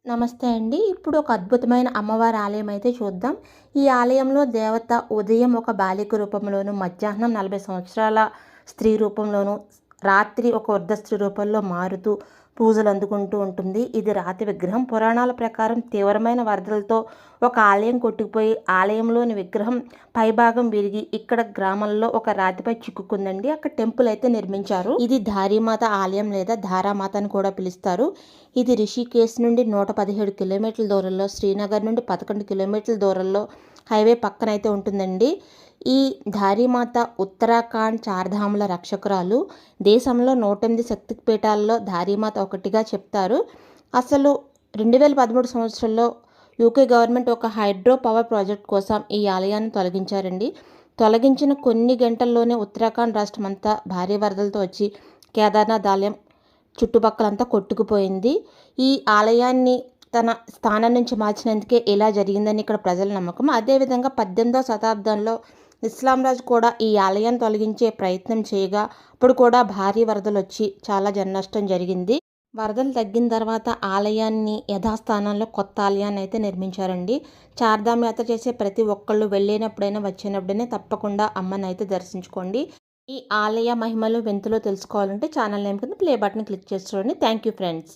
నమస్తే అండి. ఇప్పుడు ఒక అద్భుతమైన అమ్మవారి ఆలయం అయితే చూద్దాం. ఈ ఆలయంలో దేవత ఉదయం ఒక బాలిక రూపంలోను, మధ్యాహ్నం 40 సంవత్సరాల స్త్రీ రూపంలోను, రాత్రి ఒక వృద్ధ స్త్రీ రూపంలో మారుతూ పూజలు అందుకుంటూ ఉంటుంది. ఇది రాతి విగ్రహం. పురాణాల ప్రకారం తీవ్రమైన వరదలతో ఒక ఆలయం కొట్టుకుపోయి ఆలయంలోని విగ్రహం పైభాగం విరిగి ఇక్కడ గ్రామంలో ఒక రాతిపై చిక్కుకుందండి. అక్కడ టెంపుల్ అయితే నిర్మించారు. ఇది ధారీమాత ఆలయం లేదా ధారామాత అని కూడా పిలుస్తారు. ఇది రిషికేశ్ నుండి 117 కిలోమీటర్ల దూరంలో, శ్రీనగర్ నుండి 11 కిలోమీటర్ల దూరంలో హైవే పక్కన అయితే ఉంటుందండి. ఈ ధారీమాత ఉత్తరాఖండ్ చార్ధాముల రక్షకురాలు. దేశంలో 108 శక్తిపీఠాల్లో ధారీమాత ఒకటిగా చెప్తారు. అసలు 2013 సంవత్సరంలో యూకే గవర్నమెంట్ ఒక హైడ్రో పవర్ ప్రాజెక్ట్ కోసం ఈ ఆలయాన్ని తొలగించారండి. తొలగించిన కొన్ని గంటల్లోనే ఉత్తరాఖండ్ రాష్ట్రం అంతా భారీ వరదలతో వచ్చి కేదార్నాథ్ ఆలయం చుట్టుపక్కలంతా కొట్టుకుపోయింది. ఈ ఆలయాన్ని తన స్థానం నుంచి మార్చినందుకే ఇలా జరిగిందని ఇక్కడ ప్రజల నమ్మకం. అదేవిధంగా 18వ శతాబ్దంలో ఇస్లాం రాజు కూడా ఈ ఆలయాన్ని తొలగించే ప్రయత్నం చేయగా అప్పుడు కూడా భారీ వరదలు వచ్చి చాలా జననష్టం జరిగింది. వరదలు తగ్గిన తర్వాత ఆలయాన్ని యథాస్థానంలో కొత్త ఆలయాన్ని అయితే నిర్మించారండి. చార్ధామ్ యాత్ర చేసే ప్రతి ఒక్కళ్ళు వెళ్ళినప్పుడైనా వచ్చినప్పుడైనా తప్పకుండా అమ్మని అయితే దర్శించుకోండి. ఈ ఆలయ మహిమలు వింతలు తెలుసుకోవాలంటే ఛానల్ నేమ్ కింద ప్లే బటన్ క్లిక్ చేసి చూడండి. Thank you friends.